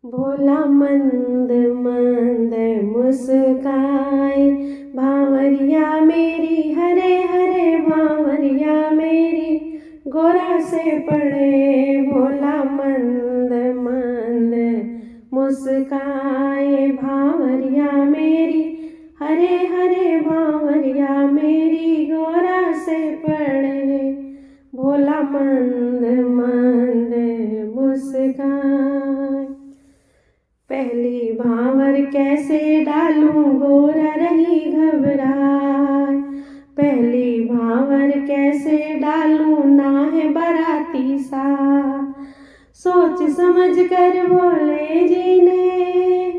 भोला मंद मंद मुस्काए, भांवरिया मेरी हरे हरे भांवरिया मेरी, गोरा से पड़े। भोला मंद मंद मुस्काए, भांवरिया मेरी हरे हरे भांवरिया मेरी, गोरा से पड़े। भोला मंद मंद मुस्काए। पहली भांवर कैसे डालूं गोरा रही घबराए, पहली भांवर कैसे डालूं ना है बराती सा। सोच समझ कर बोले जी ने,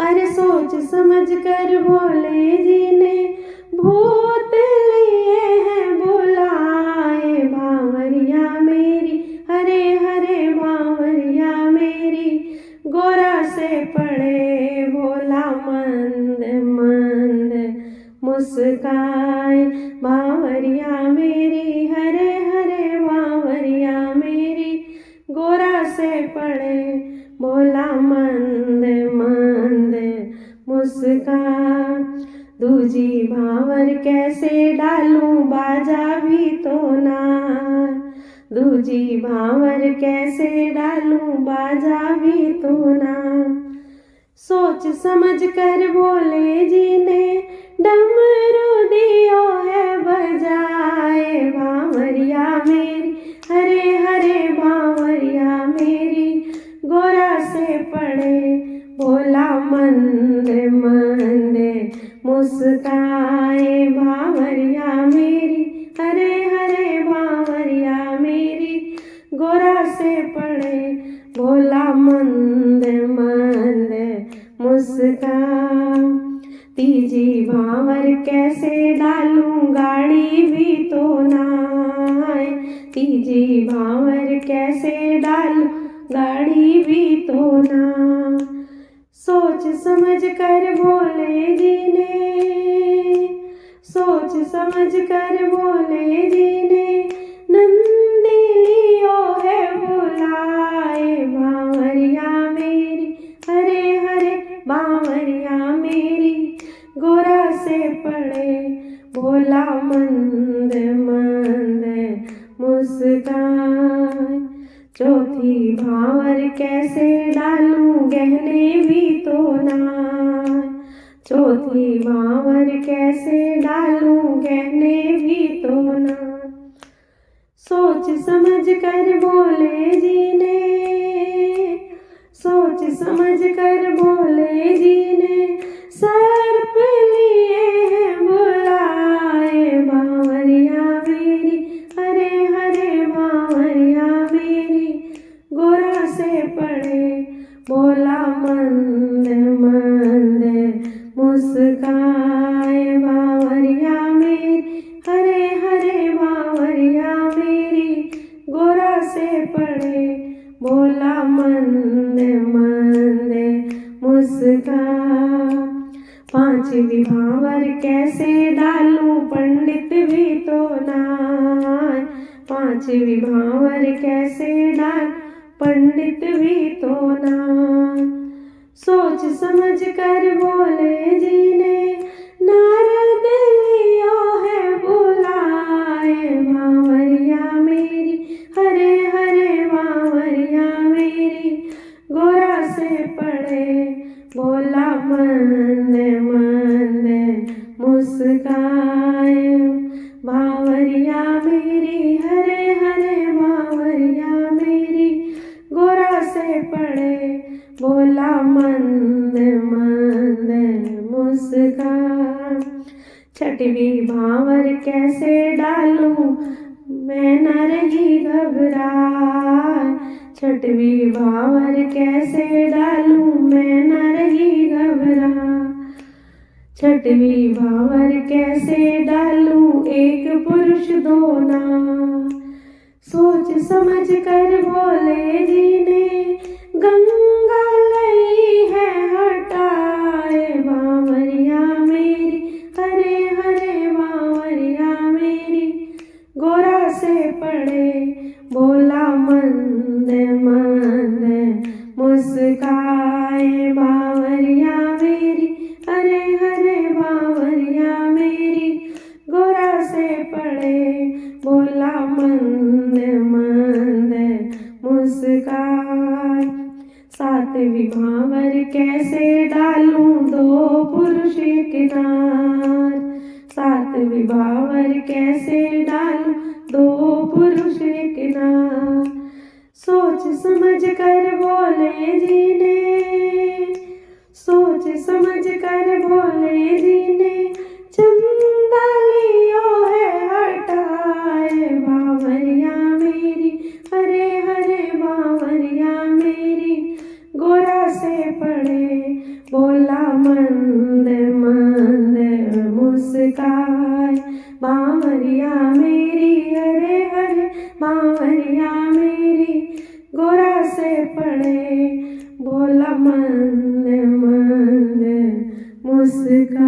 अरे सोच समझ कर बोले जी ने, भूत लिए हैं बुलाए। भांवरिया मेरी हरे हरे भांवरिया मेरी, गोरा से पड़े। भोला मंद मंद मुस्काए, भांवरिया मेरी हरे हरे भांवरिया मेरी, गोरा से पड़े। भोला मंद मंद मुस्काए। दूजी भांवर कैसे डालूं बाजा भी तो ना, दूजी भांवर कैसे डालूं बाजा भी तो ना। सोच समझ कर बोले जी ने, डमरू दियो है बजाए। भांवरिया मेरी हरे हरे भांवरिया मेरी, गोरा से पड़े। भोला मंद मंद मुस्काए, भांवरिया मेरी हरे हरे भांवरिया मेरी, गोरा से पड़े। भोला मंद मंद मुस्काए। तीजी भांवर कैसे डालूं गाड़ी भी तो ना आए, तीजी भांवर कैसे डालूं गाड़ी भी तो ना। सोच समझ कर बोले जी ने, सोच समझ कर बोले जी ने, नंदी लियो है बुलाए। भांवरिया मेरी हरे हरे भांवरिया मेरी, गोरा से पड़े। भोला मंद मंद मुस्काए। चौथी भांवर कैसे डालूं गहने भी तो ना, चौथी भांवर कैसे डालूं गहने भी तो ना। सोच समझ कर बोले जी ने, सोच समझ कर बोले जी ने, सर्प लिए हैं बुलाए। भांवरिया मेरी हरे हरे भांवरिया मेरी, गोरा से पड़े। भोला मंद मंद मुस्काए, भांवरिया मेरी हरे हरे भांवरिया मेरी, गोरा से पड़े। भोला मंद मंद मुस्काए। पांचवी भांवर कैसे डालूं पंडित भी तो ना आए, पांचवी भांवर कैसे डाल पंडित भी तो ना। सोच समझ कर बोले जी ने, नारद लियो है बुलाए। भांवरिया मेरी हरे हरे भांवरिया मेरी, गोरा से पड़े। भोला मंद मंद मुस्काए, भांवरिया मेरी हरे हरे भांवरिया मेरी, गोरा से पड़े। भोला मंद मंद मुस्काए। छठवीं भांवर कैसे डालूं मैं न रही घबराए, छठवीं भांवर कैसे डालूं मैं न रही घबरा। छठवीं भांवर कैसे डालूं एक पुरुष दो ना। सोच समझ कर बोले जी ने, गंगा लई है हटाए। भांवरिया मेरी हरे हरे भांवरिया मेरी, गोरा से पड़े। भोला मंद मंद मुस्काए बावरिया मेरी, हरे हरे बावरिया मेरी, गोरा से पड़े बोला मंद मंद मुस्काए। सातवीं भावर कैसे डालूं दो पुरुष किनार, सातवीं भावर कैसे डालूं दो पुरुष किनार। सोच समझ कर बोले जी ने, सोच समझ कर बोले जी ने, चंदा लियो है हटाए बावरिया मेरी, हरे हरे बावरिया मेरी, गोरा से पड़े बोला मंद मंद मुस्काए बावरिया मेरी, हरे हरे बावरिया मेरी, गोरा से पड़े बोला मंद मंद मुस्काए।